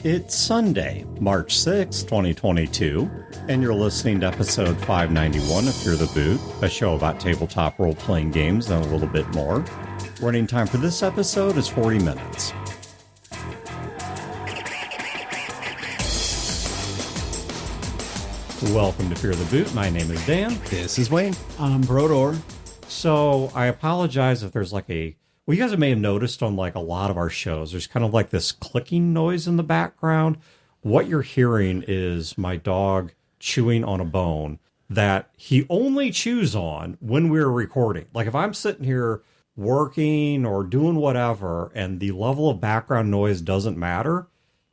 It's Sunday, March 6, 2022, and you're listening to episode 591 of Fear the Boot, a show about tabletop role-playing games and a little bit more. Running time for this episode is 40 minutes. Welcome to Fear the Boot. My name is Dan. This is Wayne. I'm Brodeur. So I apologize if there's like a... Well, you guys may have noticed on like a lot of our shows, there's kind of like this clicking noise in the background. What you're hearing is my dog chewing on a bone that he only chews on when we're recording. Like if I'm sitting here working or doing whatever and the level of background noise doesn't matter,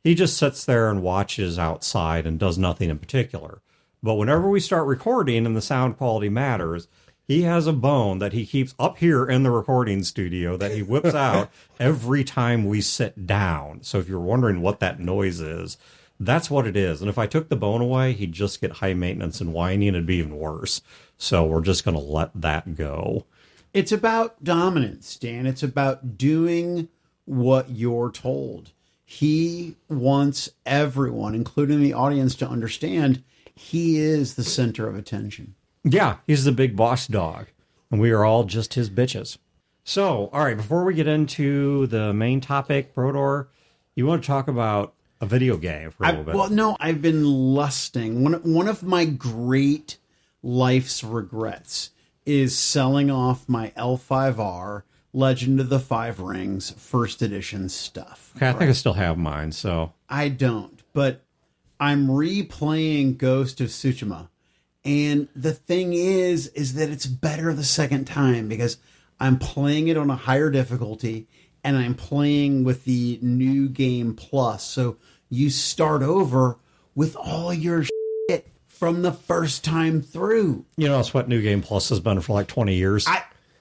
he just sits there and watches outside and does nothing in particular. But whenever we start recording and the sound quality matters, he has a bone that he keeps up here in the recording studio that he whips out every time we sit down. So if you're wondering what that noise is, that's what it is. And if I took the bone away, he'd just get high maintenance and whiny and it'd be even worse. So we're just going to let that go. It's about dominance, Dan. It's about doing what you're told. He wants everyone, including the audience, to understand he is the center of attention. Yeah, he's the big boss dog, and we are all just his bitches. So, all right, before we get into the main topic, Brodeur, you want to talk about a video game for a little bit? Well, no, I've been lusting. One of my great life's regrets is selling off my L5R Legend of the Five Rings first edition stuff. Okay, I think I still have mine, so... I don't, but I'm replaying Ghost of Tsushima. And the thing is that it's better the second time because I'm playing it on a higher difficulty and I'm playing with the New Game Plus. So you start over with all your shit from the first time through. You know, that's what New Game Plus has been for like 20 years.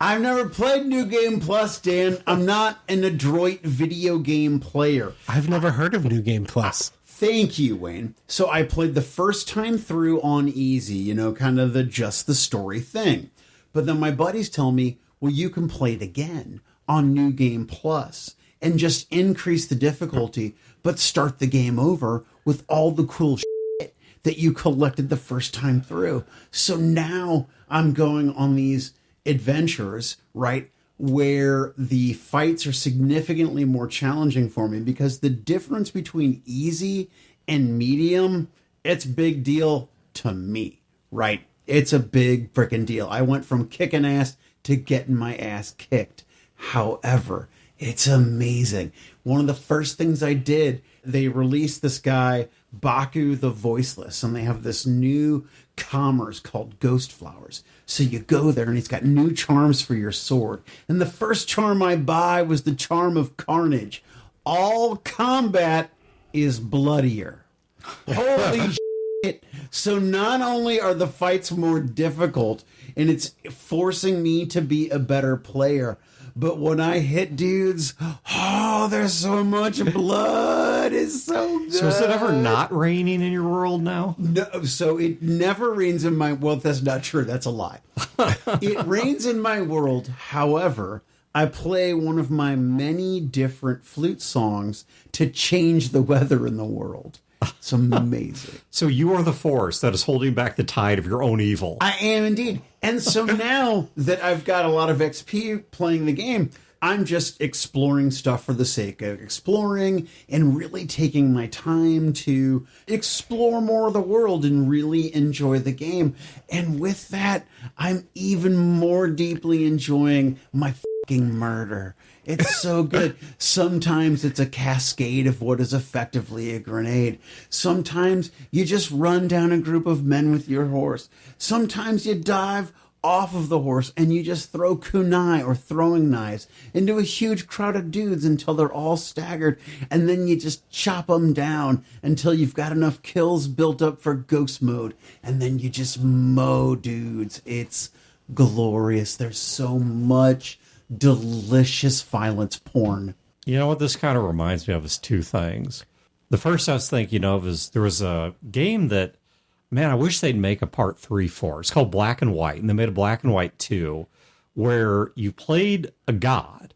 I've never played New Game Plus, Dan. I'm not an adroit video game player. I've never heard of New Game Plus. Thank you, Wayne. So I played the first time through on easy, you know, kind of the just the story thing. But then my buddies tell me, well, you can play it again on New Game Plus and just increase the difficulty, but start the game over with all the cool shit that you collected the first time through. So now I'm going on these adventures, right, where the fights are significantly more challenging for me because the difference between easy and medium, it's big deal to me, right? It's a big freaking deal. I went from kicking ass to getting my ass kicked. However, it's amazing. One of the first things I did, they released this guy, Baku the Voiceless, and they have this new commerce called Ghost Flowers. So you go there and he's got new charms for your sword. And the first charm I buy was the charm of Carnage. All combat is bloodier. Holy shit. So not only are the fights more difficult and it's forcing me to be a better player, but when I hit dudes, oh, there's so much blood. It's so good. So is it ever not raining in your world now? No, so it never rains in my... Well, that's not true. That's a lie. It rains in my world. However, I play one of my many different flute songs to change the weather in the world. It's amazing. So you are the force that is holding back the tide of your own evil. I am indeed. And so now that I've got a lot of XP playing the game, I'm just exploring stuff for the sake of exploring and really taking my time to explore more of the world and really enjoy the game. And with that, I'm even more deeply enjoying my fucking murder. It's so good. Sometimes it's a cascade of what is effectively a grenade. Sometimes you just run down a group of men with your horse. Sometimes you dive off of the horse and you just throw kunai or throwing knives into a huge crowd of dudes until they're all staggered. And then you just chop them down until you've got enough kills built up for ghost mode. And then you just mow dudes. It's glorious. There's so much delicious violence porn. You know what this kind of reminds me of is two things. The first I was thinking of is there was a game that, man, I wish they'd make a part 3 for. It's called Black and White, and they made a Black and White 2 where you played a god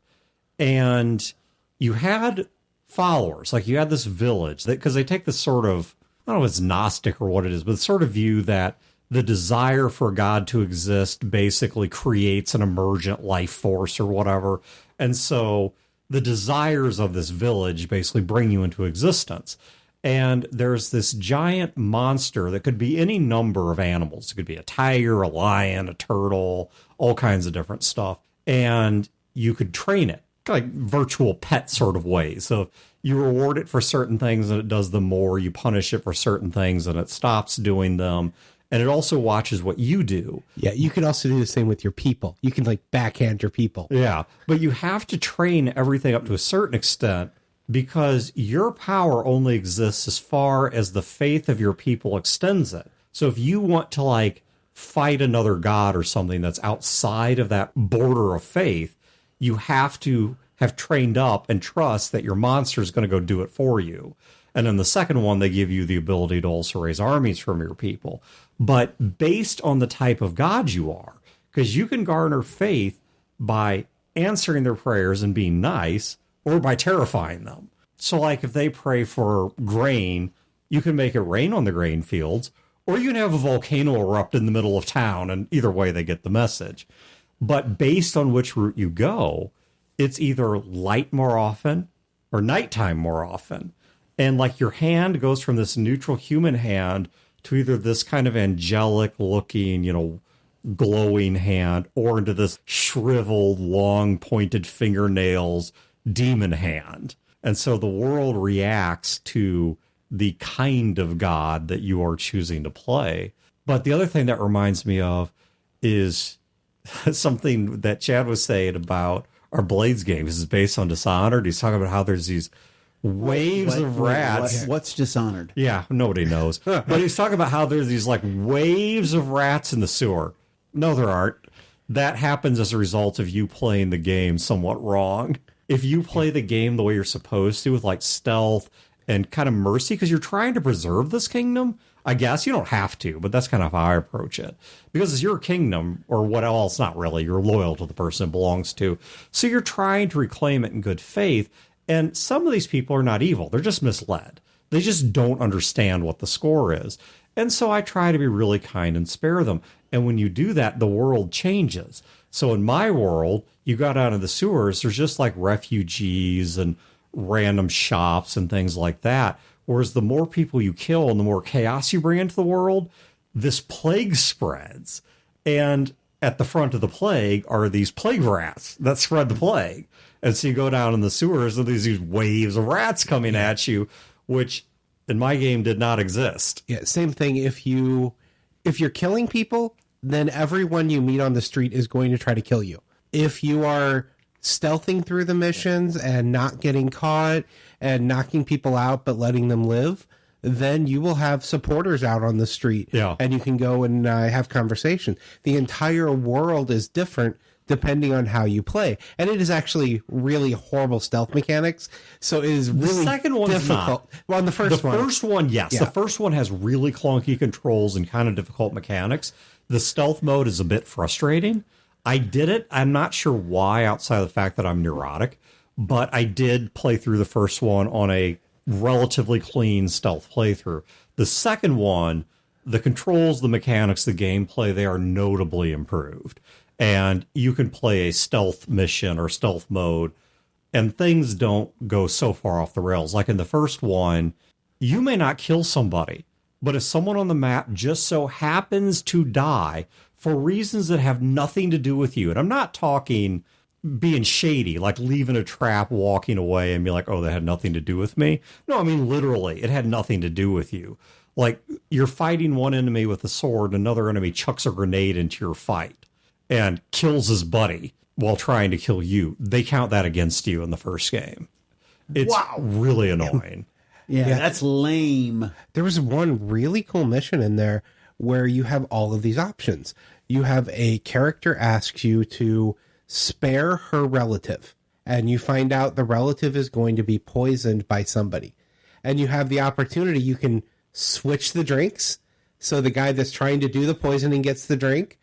and you had followers. Like you had this village that, because they take this sort of, I don't know if it's Gnostic or what it is, but sort of view that the desire for God to exist basically creates an emergent life force or whatever. And so the desires of this village basically bring you into existence. And there's this giant monster that could be any number of animals. It could be a tiger, a lion, a turtle, all kinds of different stuff. And you could train it, like virtual pet sort of ways. So you reward it for certain things and it does them more. You punish it for certain things and it stops doing them. And it also watches what you do. Yeah, you can also do the same with your people. You can like backhand your people. Yeah, but you have to train everything up to a certain extent, because your power only exists as far as the faith of your people extends it. So if you want to like fight another god or something that's outside of that border of faith, you have to have trained up and trust that your monster is going to go do it for you. And then the second one, they give you the ability to also raise armies from your people. But based on the type of god you are, because you can garner faith by answering their prayers and being nice, or by terrifying them. So like if they pray for grain, you can make it rain on the grain fields, or you can have a volcano erupt in the middle of town, and either way they get the message. But based on which route you go, it's either light more often or nighttime more often. And like your hand goes from this neutral human hand to either this kind of angelic looking, glowing hand, or into this shriveled, long pointed fingernails demon hand. And so the world reacts to the kind of god that you are choosing to play. But the other thing that reminds me of is something that Chad was saying about our Blades game. This is based on Dishonored. He's talking about how there's these waves of rats. What's Dishonored? Yeah, nobody knows. But he's talking about how there's these like waves of rats in the sewer. No, there aren't. That happens as a result of you playing the game somewhat wrong. If you play the game the way you're supposed to, with like stealth and kind of mercy, because you're trying to preserve this kingdom, I guess you don't have to, but that's kind of how I approach it. Because it's your kingdom, or what else, not really. You're loyal to the person it belongs to. So you're trying to reclaim it in good faith. And some of these people are not evil. They're just misled. They just don't understand what the score is. And so I try to be really kind and spare them. And when you do that, the world changes. So in my world, you got out of the sewers, there's just like refugees and random shops and things like that. Whereas the more people you kill and the more chaos you bring into the world, this plague spreads. And at the front of the plague are these plague rats that spread the plague. And so you go down in the sewers and there's these waves of rats coming at you, which in my game did not exist. Yeah, same thing. If you're killing people, then everyone you meet on the street is going to try to kill you. If you are stealthing through the missions and not getting caught and knocking people out but letting them live, then you will have supporters out on the street. Yeah. And you can go and have conversation. The entire world is different depending on how you play. And it is actually really horrible stealth mechanics. So it is really the second one's difficult. Not. Well, the first one, yes. Yeah. The first one has really clunky controls and kind of difficult mechanics. The stealth mode is a bit frustrating. I did it. I'm not sure why, outside of the fact that I'm neurotic, but I did play through the first one on a relatively clean stealth playthrough. The second one, the controls, the mechanics, the gameplay, they are notably improved. And you can play a stealth mission or stealth mode, and things don't go so far off the rails. Like in the first one, you may not kill somebody, but if someone on the map just so happens to die for reasons that have nothing to do with you, and I'm not talking being shady, like leaving a trap, walking away, and be like, oh, that had nothing to do with me. No, I mean, literally, it had nothing to do with you. Like, you're fighting one enemy with a sword, another enemy chucks a grenade into your fight and kills his buddy while trying to kill you. They count that against you in the first game. It's really annoying. Yeah, that's lame. There was one really cool mission in there where you have all of these options. You have a character asks you to spare her relative, and you find out the relative is going to be poisoned by somebody. And you have the opportunity, you can switch the drinks. So the guy that's trying to do the poisoning gets the drink.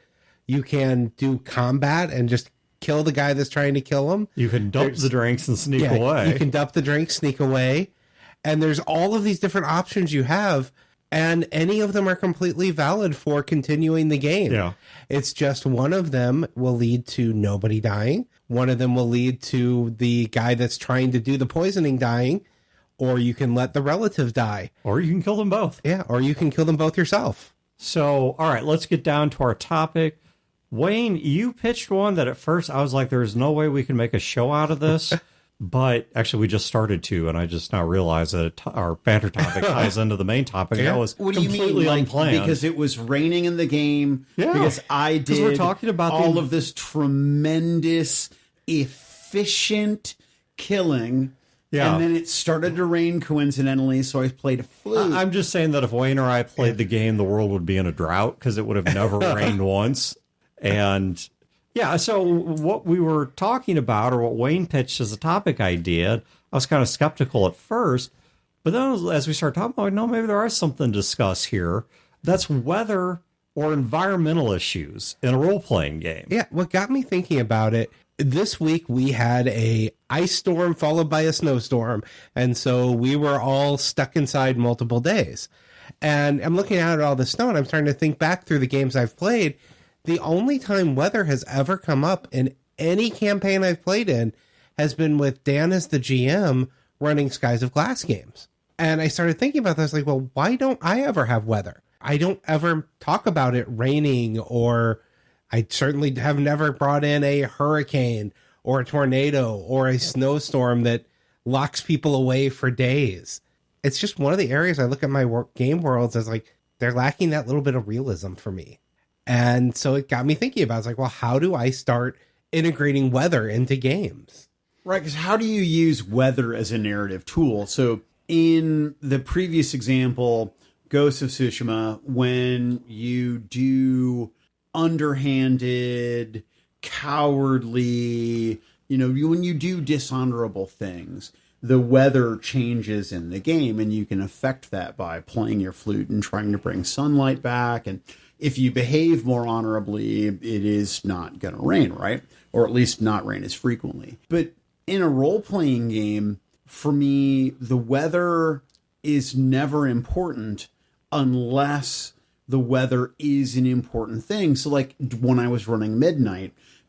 You can do combat and just kill the guy that's trying to kill him. You can dump the drinks and sneak Yeah, away. you can dump the drink, sneak away. And there's all of these different options you have, and any of them are completely valid for continuing the game. Yeah. It's just one of them will lead to nobody dying. One of them will lead to the guy that's trying to do the poisoning dying, or you can let the relative die. Or you can kill them both. Yeah, or you can kill them both yourself. So, all right, let's get down to our topic. Wayne, you pitched one that at first I was like, there's no way we can make a show out of this. But actually, we just started to, and I just now realized that our banter topic ties into the main topic. Yeah. That was What do you completely mean? Like, unplanned. because it was raining in the game. Yeah. Because I did we're talking about all of this tremendous, efficient killing. Yeah. And then it started to rain coincidentally, so I played a flute. I'm just saying that if Wayne or I played the game, the world would be in a drought because it would have never rained once. And yeah, so what we were talking about, or what Wayne pitched as a topic idea, I was kind of skeptical at first. But then as we started talking about, no, maybe there is something to discuss here. That's weather or environmental issues in a role-playing game. Yeah, what got me thinking about it, this week we had a ice storm followed by a snowstorm, and so we were all stuck inside multiple days. And I'm looking at all the snow, and I'm starting to think back through the games I've played. The only time weather has ever come up in any campaign I've played in has been with Dan as the GM running Skies of Glass games. And I started thinking about this, like, well, why don't I ever have weather? I don't ever talk about it raining, or I certainly have never brought in a hurricane or a tornado or a snowstorm that locks people away for days. It's just one of the areas I look at my game worlds as like, they're lacking that little bit of realism for me. And so it got me thinking about, it's like, well, how do I start integrating weather into games? Right, because how do you use weather as a narrative tool? So in the previous example, Ghost of Tsushima, when you do underhanded, cowardly, when you do dishonorable things, the weather changes in the game, and you can affect that by playing your flute and trying to bring sunlight back. And if you behave more honorably, it is not going to rain, right? Or at least not rain as frequently. But in a role-playing game, for me, the weather is never important unless the weather is an important thing. So like when I was running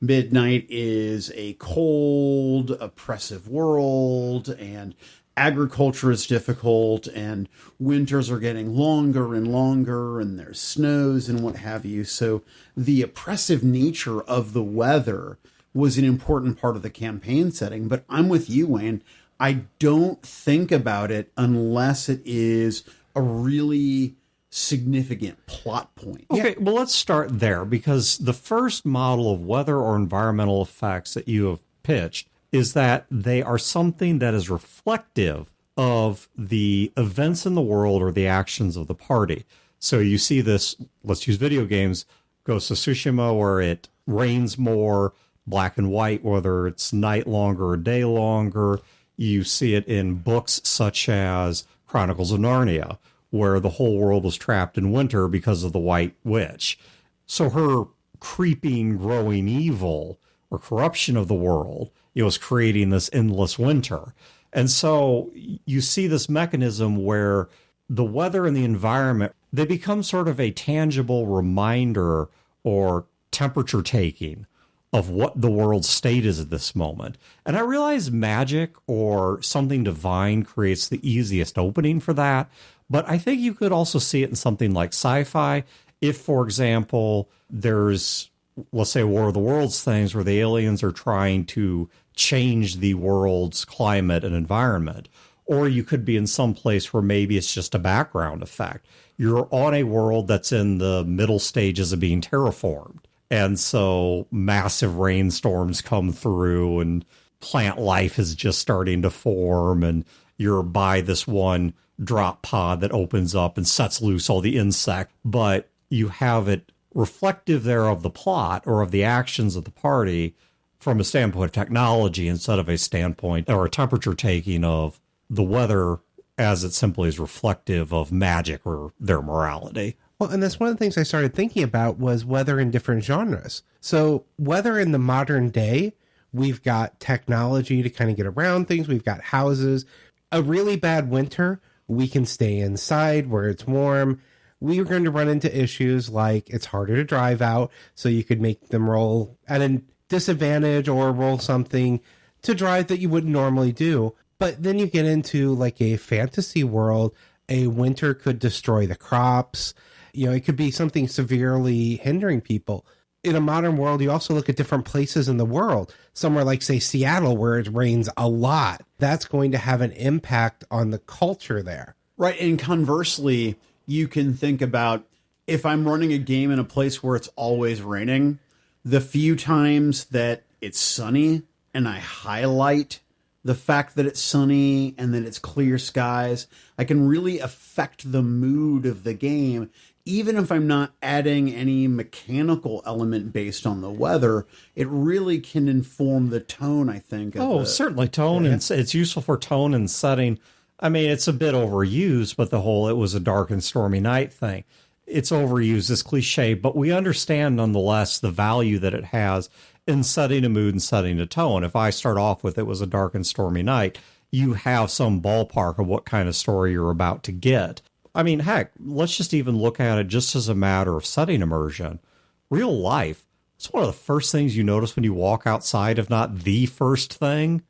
Midnight is a cold, oppressive world, and agriculture is difficult, and winters are getting longer and longer, and there's snows and what have you. So the oppressive nature of the weather was an important part of the campaign setting. But I'm with you, Wayne. I don't think about it unless it is a really significant plot point. Okay, well, let's start there, because the first model of weather or environmental effects that you have pitched is that they are something that is reflective of the events in the world or the actions of the party. So you see this, let's use video games, Ghost of Tsushima, where it rains more, black and white, whether it's night longer or day longer. You see it in books such as Chronicles of Narnia, where the whole world was trapped in winter because of the White Witch. So her creeping, growing evil or corruption of the world, was creating this endless winter. And so you see this mechanism where the weather and the environment, they become sort of a tangible reminder or temperature taking of what the world's state is at this moment. And I realize magic or something divine creates the easiest opening for that. But I think you could also see it in something like sci-fi. If, for example, there's, let's say, War of the Worlds things where the aliens are trying to change the world's climate and environment. Or you could be in some place where maybe it's just a background effect. You're on a world that's in the middle stages of being terraformed. And so massive rainstorms come through and plant life is just starting to form. And you're by this one drop pod that opens up and sets loose all the insect, but you have it reflective there of the plot or of the actions of the party from a standpoint of technology instead of a standpoint or a temperature taking of the weather as it simply is reflective of magic or their morality. Well, and that's one of the things I started thinking about was weather in different genres. So weather in the modern day, we've got technology to kind of get around things. We've got houses. A really bad winter, we can stay inside where it's warm. We are going to run into issues like it's harder to drive out, so you could make them roll at a disadvantage or roll something to drive that you wouldn't normally do. But then you get into like a fantasy world. A winter could destroy the crops. You know, it could be something severely hindering people. In a modern world, you also look at different places in the world. Somewhere like, say, Seattle, where it rains a lot. That's going to have an impact on the culture there. Right. And conversely, you can think about if I'm running a game in a place where it's always raining, the few times that it's sunny and I highlight the fact that it's sunny and that it's clear skies, I can really affect the mood of the game. Even if I'm not adding any mechanical element based on the weather, it really can inform the tone, I think. Certainly tone. And it's useful for tone and setting. I mean, it's a bit overused, but it was a dark and stormy night thing. It's overused, it's cliche, but we understand nonetheless the value that it has in setting a mood and setting a tone. If I start off with it was a dark and stormy night, you have some ballpark of what kind of story you're about to get. I mean, heck, let's just even look at it just as a matter of setting immersion. Real life, it's one of the first things you notice when you walk outside, if not the first thing.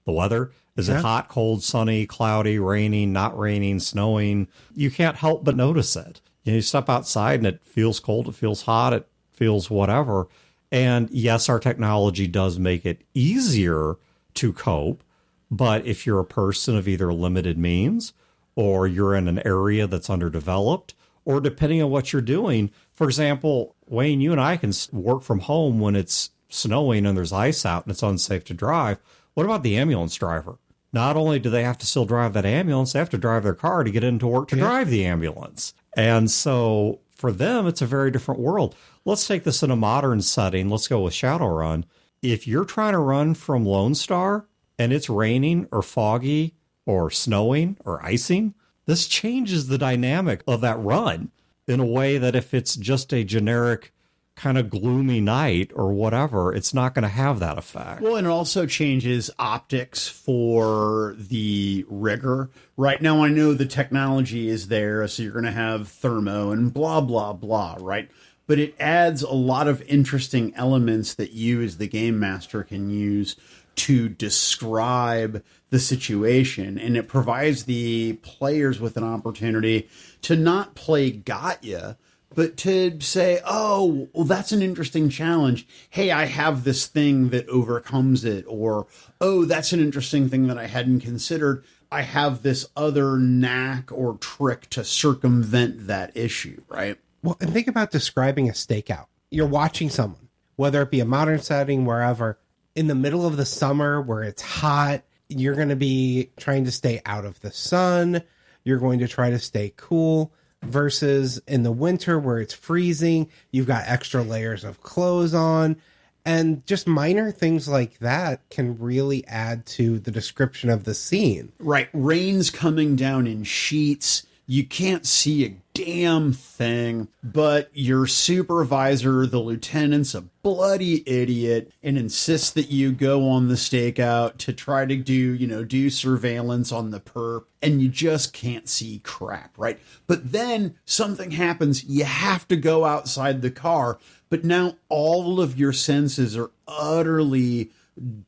The weather. Is it hot, cold, sunny, cloudy, raining, not raining, snowing? You can't help but notice it. You step outside and it feels cold, it feels hot, it feels whatever. And yes, our technology does make it easier to cope. But if you're a person of either limited means or you're in an area that's underdeveloped, or depending on what you're doing, for example, Wayne, you and I can work from home when it's snowing and there's ice out and it's unsafe to drive. What about the ambulance driver? Not only do they have to still drive that ambulance, they have to drive their car to get into work to drive the ambulance. And so for them, it's a very different world. Let's take this in a modern setting. Let's go with Shadowrun. If you're trying to run from Lone Star and it's raining or foggy or snowing or icing, this changes the dynamic of that run in a way that if it's just a generic kind of gloomy night or whatever, it's not going to have that effect. Well, and it also changes optics for the rigger. Right now, I know the technology is there, so you're going to have thermo and blah, blah, blah, right? But it adds a lot of interesting elements that you as the game master can use to describe the situation. And it provides the players with an opportunity to not play gotcha, but to say, oh, well, that's an interesting challenge. Hey, I have this thing that overcomes it. Or, oh, that's an interesting thing that I hadn't considered. I have this other knack or trick to circumvent that issue, right? Well, and think about describing a stakeout. You're watching someone, whether it be a modern setting, wherever, in the middle of the summer where it's hot, you're going to be trying to stay out of the sun. You're going to try to stay cool. Versus in the winter where it's freezing, you've got extra layers of clothes on, and just minor things like that can really add to the description of the scene. Right. Rain's coming down in sheets. You can't see a damn thing, but your supervisor, the lieutenant's a bloody idiot and insists that you go on the stakeout to try to do surveillance on the perp, and you just can't see crap, right? But then something happens, you have to go outside the car, but now all of your senses are utterly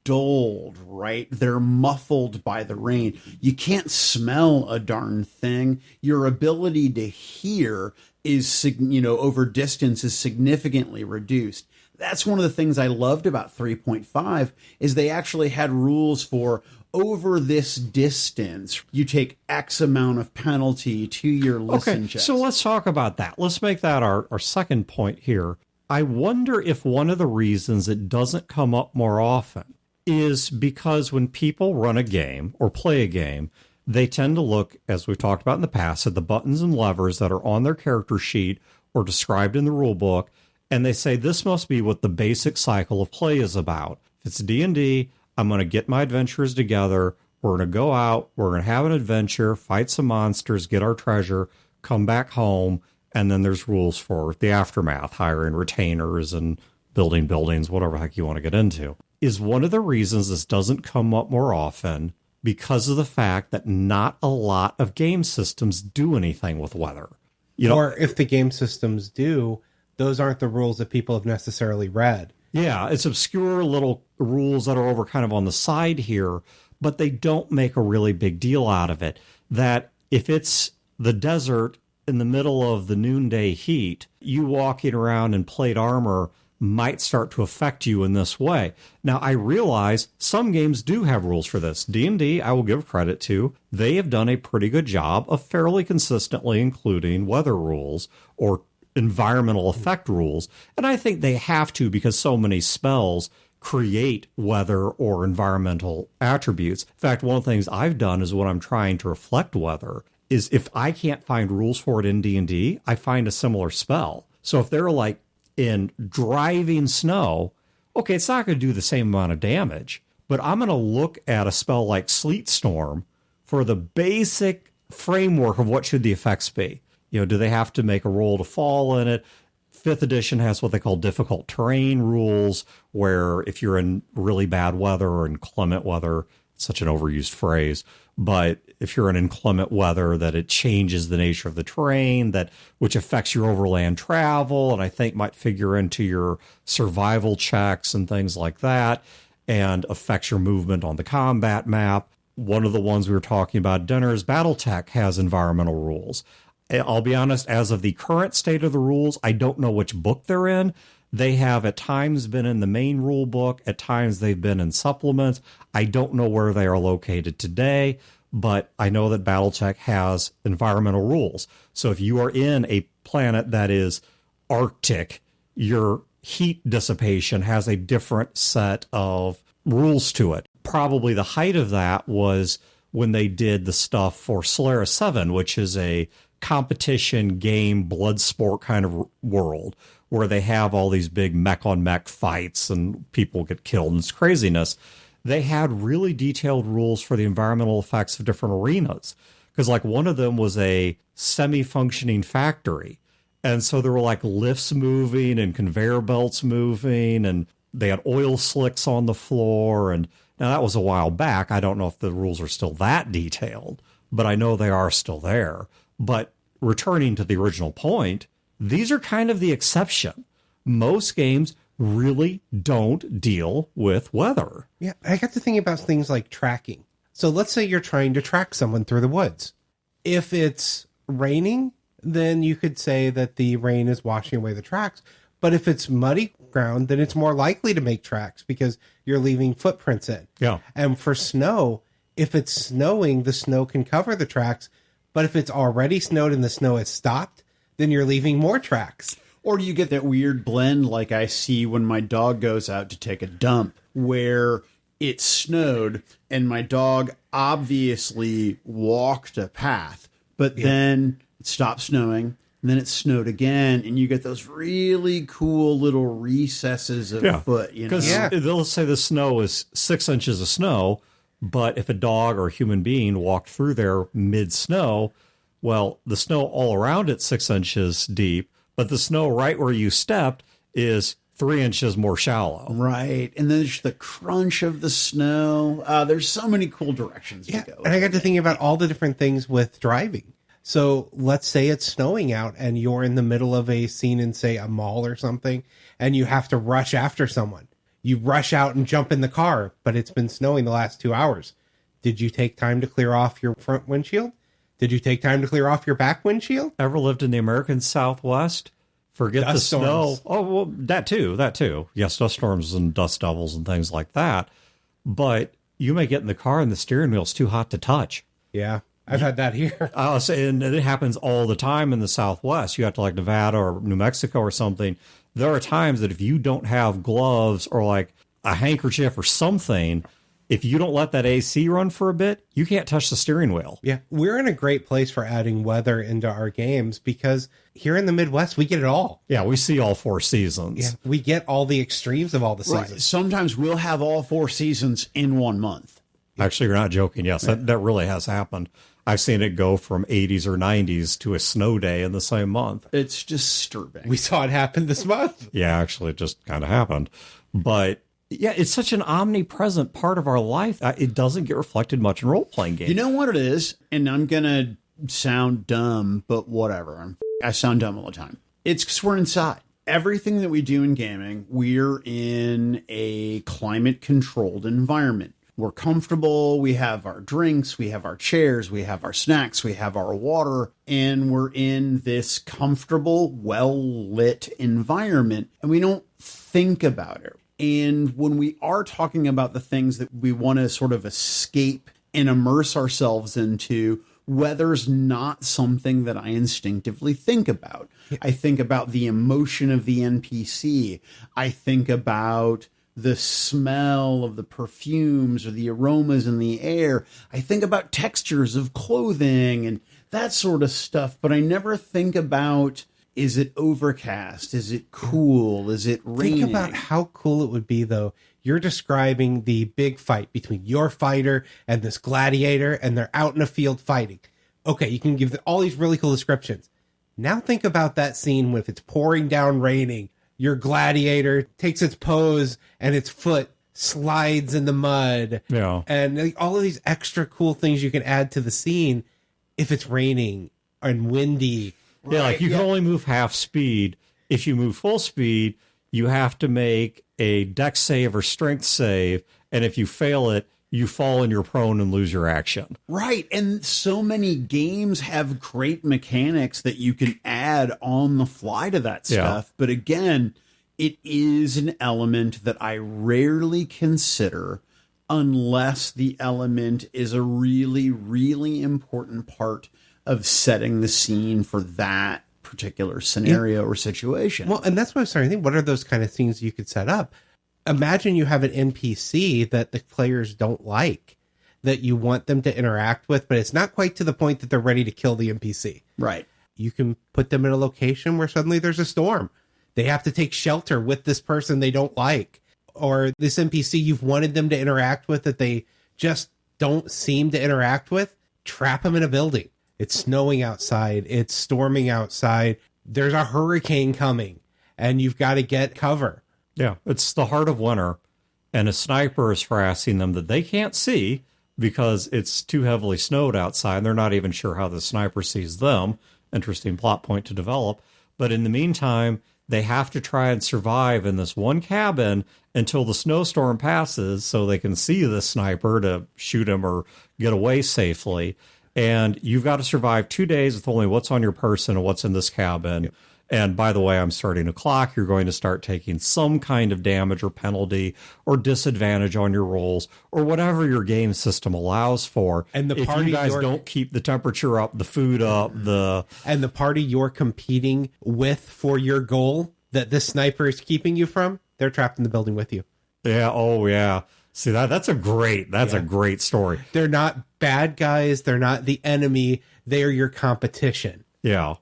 dulled, right? They're muffled by the rain. You can't smell a darn thing. Your ability to hear is, over distance is significantly reduced. That's one of the things I loved about 3.5 is they actually had rules for over this distance, you take X amount of penalty to your listen checks. So let's talk about that. Let's make that our second point here. I wonder if one of the reasons it doesn't come up more often is because when people run a game or play a game, they tend to look, as we've talked about in the past, at the buttons and levers that are on their character sheet or described in the rule book, and they say, this must be what the basic cycle of play is about. If it's D&D, I'm going to get my adventurers together, we're going to go out, we're going to have an adventure, fight some monsters, get our treasure, come back home, And then there's rules for the aftermath, hiring retainers and building buildings, whatever the heck you want to get into. Is one of the reasons this doesn't come up more often because of the fact that not a lot of game systems do anything with weather. Or if the game systems do, those aren't the rules that people have necessarily read. Yeah, it's obscure little rules that are over kind of on the side here, but they don't make a really big deal out of it. That if it's the desert in the middle of the noonday heat, you walking around in plate armor might start to affect you in this way. Now, I realize some games do have rules for this. D&D, I will give credit to. They have done a pretty good job of fairly consistently including weather rules or environmental effect rules. And I think they have to because so many spells create weather or environmental attributes. In fact, one of the things I've done is when I'm trying to reflect weather is if I can't find rules for it in D&D, I find a similar spell. So if they're like in driving snow, okay, it's not going to do the same amount of damage, but I'm going to look at a spell like Sleet Storm for the basic framework of what should the effects be. Do they have to make a roll to fall in it? 5th edition has what they call difficult terrain rules, where if you're in really bad weather or inclement weather, it's such an overused phrase, but if you're in inclement weather, that it changes the nature of the terrain, which affects your overland travel, and I think might figure into your survival checks and things like that, and affects your movement on the combat map. One of the ones we were talking about at dinner is Battletech has environmental rules. I'll be honest, as of the current state of the rules, I don't know which book they're in. They have at times been in the main rule book. At times they've been in supplements. I don't know where they are located today, but I know that Battletech has environmental rules. So if you are in a planet that is Arctic, your heat dissipation has a different set of rules to it. Probably the height of that was when they did the stuff for Solaris 7, which is a competition game, blood sport kind of world, where they have all these big mech on mech fights and people get killed and it's craziness. They had really detailed rules for the environmental effects of different arenas. Because like one of them was a semi-functioning factory. And so there were like lifts moving and conveyor belts moving and they had oil slicks on the floor. And now that was a while back. I don't know if the rules are still that detailed, but I know they are still there. But returning to the original point, these are kind of the exception. Most games really don't deal with weather. Yeah, I got to think about things like tracking. So let's say you're trying to track someone through the woods. If it's raining, then you could say that the rain is washing away the tracks. But if it's muddy ground, then it's more likely to make tracks because you're leaving footprints in. Yeah. And for snow, if it's snowing, the snow can cover the tracks. But if it's already snowed and the snow has stopped, then you're leaving more tracks. Or do you get that weird blend like I see when my dog goes out to take a dump, where it snowed and my dog obviously walked a path, but then it stopped snowing, and then it snowed again, and you get those really cool little recesses of foot. Because they'll say the snow is 6 inches of snow, but if a dog or a human being walked through there mid-snow, well, the snow all around it's 6 inches deep, but the snow right where you stepped is 3 inches more shallow. Right. And then there's the crunch of the snow. There's so many cool directions to go. And I got to thinking about all the different things with driving. So let's say it's snowing out and you're in the middle of a scene in, say, a mall or something, and you have to rush after someone. You rush out and jump in the car, but it's been snowing the last 2 hours. Did you take time to clear off your front windshield? Did you take time to clear off your back windshield? Ever lived in the American Southwest? Forget dust the storms. snow. Oh, well, that too. Yes, dust storms and dust devils and things like that. But you may get in the car and the steering wheel's too hot to touch. Yeah, I've had that here. And it happens all the time in the Southwest. You have to like Nevada or New Mexico or something. There are times that if you don't have gloves or like a handkerchief or something, if you don't let that AC run for a bit, you can't touch the steering wheel. Yeah, we're in a great place for adding weather into our games because here in the Midwest, we get it all. Yeah, we see all 4 seasons. Yeah, we get all the extremes of all the seasons. Right. Sometimes we'll have all 4 seasons in 1 month. Actually, you're not joking. Yes, that really has happened. I've seen it go from 80s or 90s to a snow day in the same month. It's disturbing. We saw it happen this month. Yeah, actually, it just kind of happened. But yeah, it's such an omnipresent part of our life. It doesn't get reflected much in role-playing games. You know what it is? And I'm going to sound dumb, but whatever. I sound dumb all the time. It's because we're inside. Everything that we do in gaming, we're in a climate-controlled environment. We're comfortable, we have our drinks, we have our chairs, we have our snacks, we have our water, and we're in this comfortable, well-lit environment, and we don't think about it. And when we are talking about the things that we want to sort of escape and immerse ourselves into, weather's not something that I instinctively think about. I think about the emotion of the NPC. I think about the smell of the perfumes or the aromas in the air. I think about textures of clothing and that sort of stuff, but I never think about, is it overcast? Is it cool? Is it raining? Think about how cool it would be, though. You're describing the big fight between your fighter and this gladiator, and they're out in a field fighting. Okay, you can give all these really cool descriptions. Now think about that scene with it's pouring down raining. Your gladiator takes its pose and its foot slides in the mud. Yeah. And like, all of these extra cool things you can add to the scene if it's raining and windy. Yeah, like you can only move half speed. If you move full speed, you have to make a dex save or strength save. And if you fail it, you fall and you're prone and lose your action. Right. And so many games have great mechanics that you can add on the fly to that stuff. Yeah. But again, it is an element that I rarely consider unless the element is a really, really important part of setting the scene for that particular scenario or situation. Well, and that's what I'm starting to think. What are those kind of things you could set up? Imagine you have an NPC that the players don't like, that you want them to interact with, but it's not quite to the point that they're ready to kill the NPC. Right. You can put them in a location where suddenly there's a storm. They have to take shelter with this person they don't like. Or this NPC you've wanted them to interact with that they just don't seem to interact with. Trap them in a building. It's snowing outside. It's storming outside. There's a hurricane coming, and you've got to get cover. Yeah, it's the heart of winter, and a sniper is harassing them that they can't see because it's too heavily snowed outside. And they're not even sure how the sniper sees them. Interesting plot point to develop. But in the meantime, they have to try and survive in this one cabin until the snowstorm passes so they can see the sniper to shoot him or get away safely. And you've got to survive 2 days with only what's on your person and what's in this cabin. Yep. And by the way, I'm starting a clock. You're going to start taking some kind of damage or penalty or disadvantage on your rolls or whatever your game system allows for. And if you guys don't keep the temperature up, the food up, and the party you're competing with for your goal that this sniper is keeping you from, they're trapped in the building with you. Yeah. Oh, yeah. See, that's a great story. They're not bad guys. They're not the enemy. They're your competition. Yeah.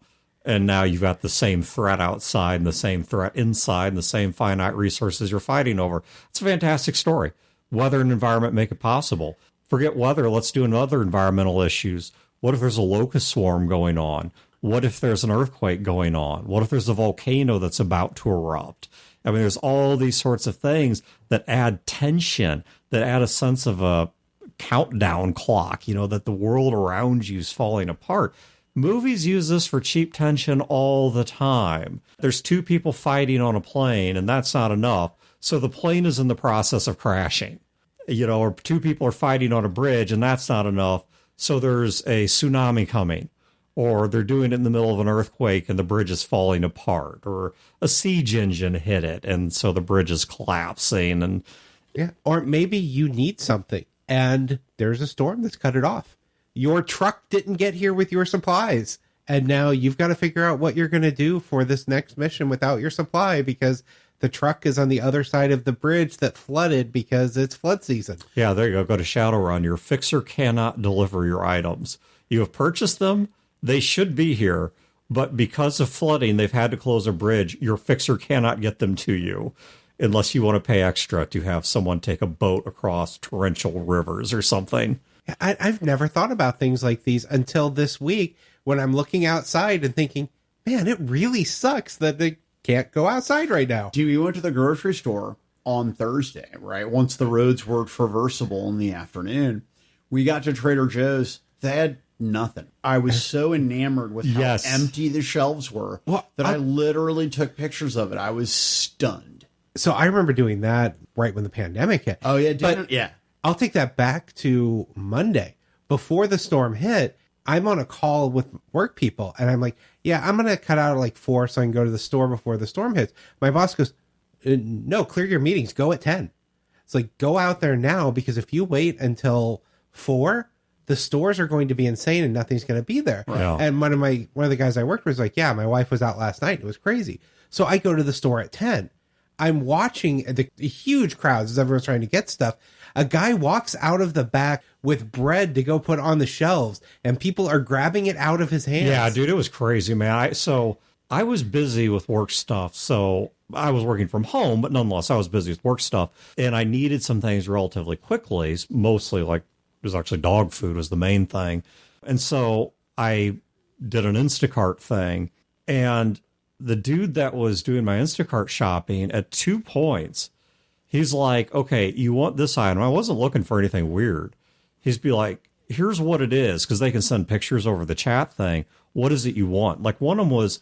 And now you've got the same threat outside and the same threat inside and the same finite resources you're fighting over. It's a fantastic story. Weather and environment make it possible. Forget weather. Let's do another environmental issues. What if there's a locust swarm going on? What if there's an earthquake going on? What if there's a volcano that's about to erupt? I mean, there's all these sorts of things that add tension, that add a sense of a countdown clock, that the world around you is falling apart. Movies use this for cheap tension all the time. There's two people fighting on a plane, and that's not enough. So the plane is in the process of crashing. Or two people are fighting on a bridge, and that's not enough. So there's a tsunami coming. Or they're doing it in the middle of an earthquake, and the bridge is falling apart. Or a siege engine hit it, and so the bridge is collapsing. And yeah. Or maybe you need something, and there's a storm that's cut it off. Your truck didn't get here with your supplies. And now you've got to figure out what you're going to do for this next mission without your supply because the truck is on the other side of the bridge that flooded because it's flood season. Yeah, there you go. Go to Shadowrun. Your fixer cannot deliver your items. You have purchased them. They should be here. But because of flooding, they've had to close a bridge. Your fixer cannot get them to you. unless you want to pay extra to have someone take a boat across torrential rivers or something. I've never thought about things like these until this week when I'm looking outside and thinking, man, it really sucks that they can't go outside right now. We went to the grocery store on Thursday, right? Once the roads were traversable in the afternoon, we got to Trader Joe's. They had nothing. I was so enamored with how empty the shelves were that I literally took pictures of it. I was stunned. So I remember doing that right when the pandemic hit. Oh, yeah. Yeah. I'll take that back to Monday. Before the storm hit, I'm on a call with work people, and I'm like, yeah, I'm going to cut out at like 4 so I can go to the store before the storm hits. My boss goes, no, clear your meetings. Go at 10. It's like, go out there now, because if you wait until 4, the stores are going to be insane and nothing's going to be there. Right. And one of the guys I worked with was like, yeah, my wife was out last night. It was crazy. So I go to the store at 10. I'm watching the huge crowds as everyone's trying to get stuff. A guy walks out of the back with bread to go put on the shelves, and people are grabbing it out of his hands. Yeah, dude, it was crazy, man. I was busy with work stuff, so I was working from home, but nonetheless, I was busy with work stuff, and I needed some things relatively quickly, mostly like, it was actually dog food was the main thing. And so I did an Instacart thing, and the dude that was doing my Instacart shopping at 2 points, he's like, okay, you want this item? I wasn't looking for anything weird. He's be like, here's what it is, because they can send pictures over the chat thing. What is it you want? Like one of them was,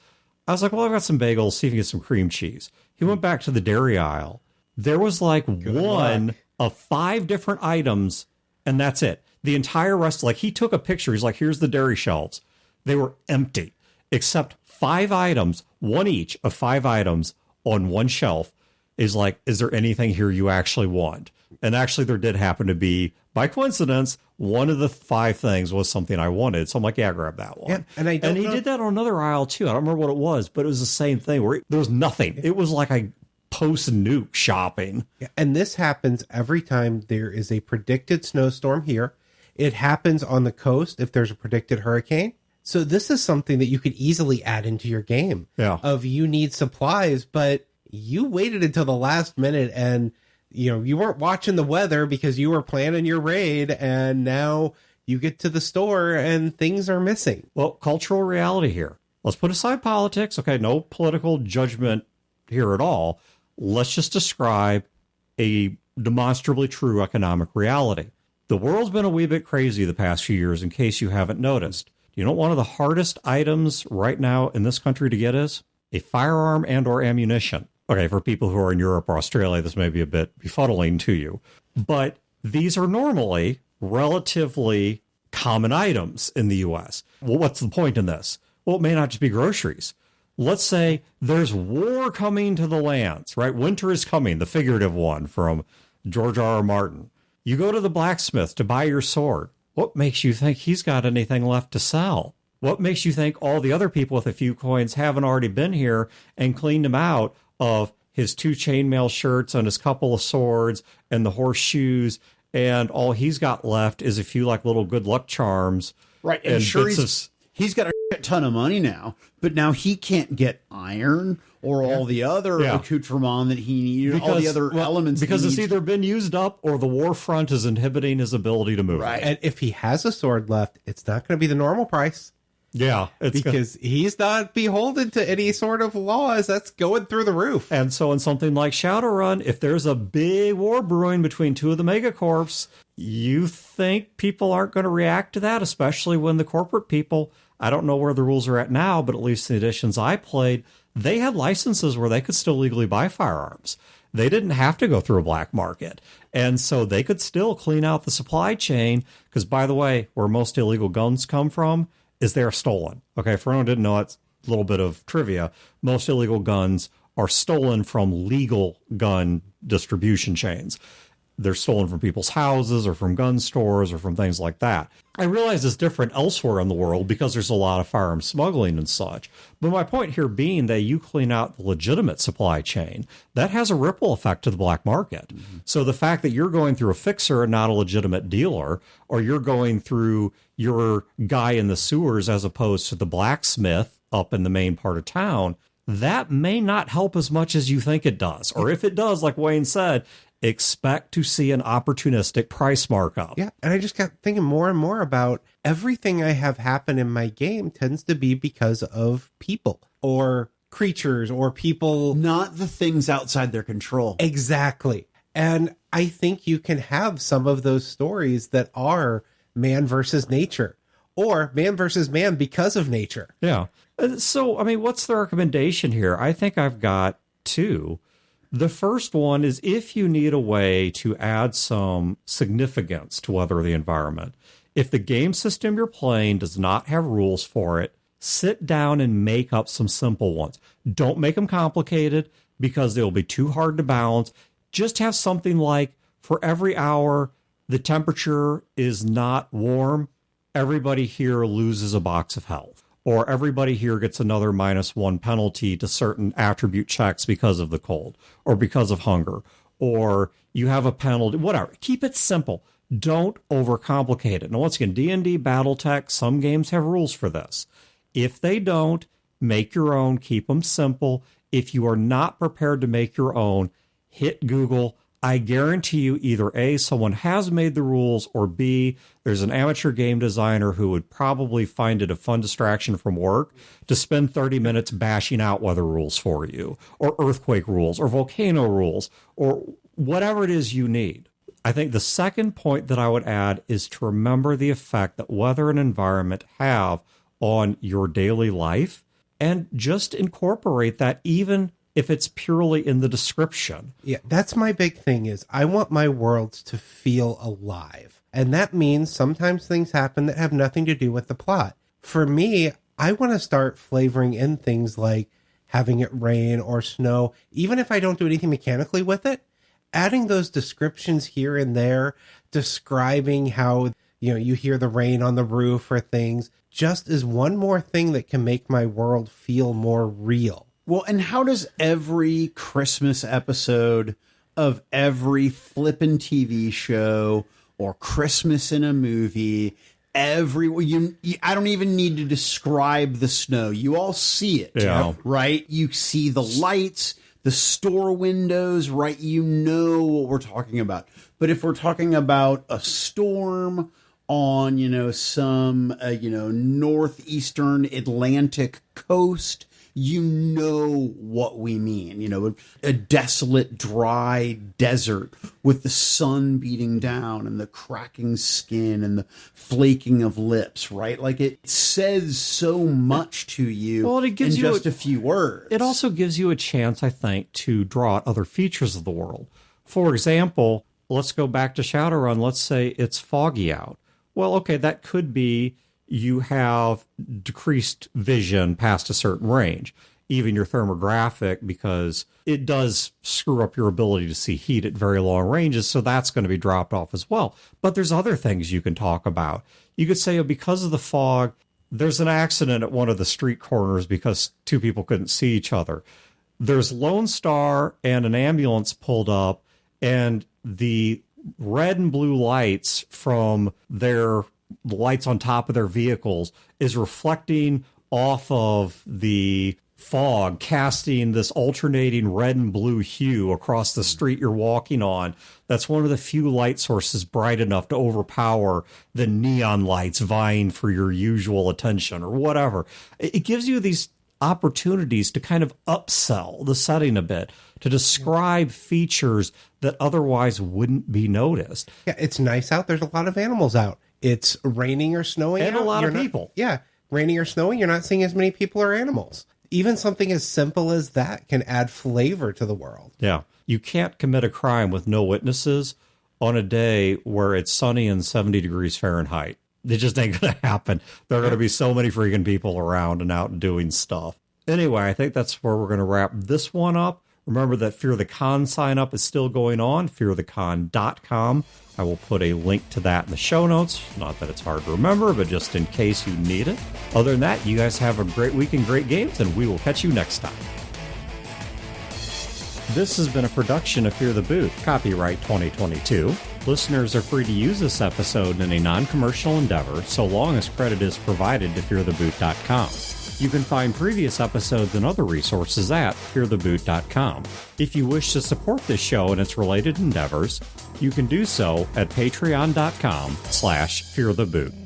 I was like, well, I've got some bagels, see if you get some cream cheese. He went back to the dairy aisle. There was like one of 5 different items, and that's it. The entire rest, like he took a picture. He's like, here's the dairy shelves. They were empty, except 5 items, one each of 5 items on one shelf. Is like, is there anything here you actually want? And actually there did happen to be, by coincidence, one of the 5 things was something I wanted. So I'm like, yeah, grab that one. Yeah, and he did that on another aisle too. I don't remember what it was, but it was the same thing where there was nothing. It was like a post-nuke shopping. Yeah, and this happens every time there is a predicted snowstorm here. It happens on the coast if there's a predicted hurricane. So this is something that you could easily add into your game. Yeah. Of you need supplies, but you waited until the last minute, and you weren't watching the weather because you were planning your raid, and now you get to the store and things are missing. Well, cultural reality here. Let's put aside politics. Okay, no political judgment here at all. Let's just describe a demonstrably true economic reality. The world's been a wee bit crazy the past few years, in case you haven't noticed. You know what one of the hardest items right now in this country to get is? A firearm and or ammunition. Okay, for people who are in Europe or Australia, this may be a bit befuddling to you. But these are normally relatively common items in the U.S. Well, what's the point in this? Well, it may not just be groceries. Let's say there's war coming to the lands, right? Winter is coming, the figurative one from George R. R. Martin. You go to the blacksmith to buy your sword. What makes you think he's got anything left to sell? What makes you think all the other people with a few coins haven't already been here and cleaned him out of his 2 chainmail shirts and his couple of swords and the horseshoes, and all he's got left is a few like little good luck charms. Right. And sure, he's got a shit ton of money now, but now he can't get iron or all the other accoutrement that he needed, all the other elements. Because it's either been used up or the war front is inhibiting his ability to move. Right. And if he has a sword left, it's not going to be the normal price. Yeah. Because he's not beholden to any sort of laws. That's going through the roof. And so in something like Shadowrun, if there's a big war brewing between 2 of the megacorps, you think people aren't going to react to that, especially when the corporate people, I don't know where the rules are at now, but at least in the editions I played, they had licenses where they could still legally buy firearms. They didn't have to go through a black market. And so they could still clean out the supply chain, because, by the way, where most illegal guns come from is they're stolen. Okay, for anyone who didn't know, it's a little bit of trivia. Most illegal guns are stolen from legal gun distribution chains. They're stolen from people's houses or from gun stores or from things like that. I realize it's different elsewhere in the world because there's a lot of firearm smuggling and such. But my point here being that you clean out the legitimate supply chain, that has a ripple effect to the black market. Mm-hmm. So the fact that you're going through a fixer and not a legitimate dealer, or you're going through your guy in the sewers as opposed to the blacksmith up in the main part of town, that may not help as much as you think it does. Or if it does, like Wayne said, expect to see an opportunistic price markup. Yeah, and I just got thinking more and more about everything I have happen in my game tends to be because of people or creatures or people. Not the things outside their control. Exactly. And I think you can have some of those stories that are man versus nature or man versus man because of nature. Yeah. So, I mean, what's the recommendation here? I think I've got two. The first one is if you need a way to add some significance to weather the environment. If the game system you're playing does not have rules for it, sit down and make up some simple ones. Don't make them complicated because they'll be too hard to balance. Just have something like for every hour the temperature is not warm, everybody here loses a box of health. Or everybody here gets another -1 penalty to certain attribute checks because of the cold or because of hunger. Or you have a penalty, whatever. Keep it simple. Don't overcomplicate it. Now, once again, D&D Battletech, some games have rules for this. If they don't, make your own. Keep them simple. If you are not prepared to make your own, hit Google. I guarantee you either A, someone has made the rules, or B, there's an amateur game designer who would probably find it a fun distraction from work to spend 30 minutes bashing out weather rules for you, or earthquake rules, or volcano rules, or whatever it is you need. I think the second point that I would add is to remember the effect that weather and environment have on your daily life, and just incorporate that even if it's purely in the description. Yeah, that's my big thing is I want my worlds to feel alive. And that means sometimes things happen that have nothing to do with the plot. For me, I want to start flavoring in things like having it rain or snow, even if I don't do anything mechanically with it, adding those descriptions here and there, describing how, you hear the rain on the roof or things, just is one more thing that can make my world feel more real. Well, and how does every Christmas episode of every flippin' TV show or Christmas in a movie, I don't even need to describe the snow. You all see it, right? You see the lights, the store windows, right? You know what we're talking about. But if we're talking about a storm on, some, northeastern Atlantic coast, you know what we mean, a desolate, dry desert with the sun beating down and the cracking skin and the flaking of lips, right? Like it says so much to you in just a few words. It also gives you a chance, I think, to draw out other features of the world. For example, let's go back to Shadowrun. Let's say it's foggy out. Well, okay, that could be you have decreased vision past a certain range, even your thermographic, because it does screw up your ability to see heat at very long ranges, so that's going to be dropped off as well. But there's other things you can talk about. You could say, because of the fog, there's an accident at one of the street corners because two people couldn't see each other. There's Lone Star and an ambulance pulled up, and the red and blue lights from their lights on top of their vehicles is reflecting off of the fog, casting this alternating red and blue hue across the street you're walking on. That's one of the few light sources bright enough to overpower the neon lights vying for your usual attention or whatever. It gives you these opportunities to kind of upsell the setting a bit, to describe features that otherwise wouldn't be noticed. Yeah, it's nice out. There's a lot of animals out. It's raining or snowing and out. A lot of people. Raining or snowing, you're not seeing as many people or animals. Even something as simple as that can add flavor to the world. Yeah. You can't commit a crime with no witnesses on a day where it's sunny and 70 degrees Fahrenheit. It just ain't going to happen. There are going to be so many freaking people around and out and doing stuff. Anyway, I think that's where we're going to wrap this one up. Remember that Fear the Con sign up is still going on, fearthecon.com. I will put a link to that in the show notes. Not that it's hard to remember, but just in case you need it. Other than that, you guys have a great week and great games, and we will catch you next time. This has been a production of Fear the Booth, copyright 2022. Listeners are free to use this episode in a non-commercial endeavor, so long as credit is provided to fearthebooth.com. You can find previous episodes and other resources at feartheboot.com. If you wish to support this show and its related endeavors, you can do so at patreon.com/feartheboot.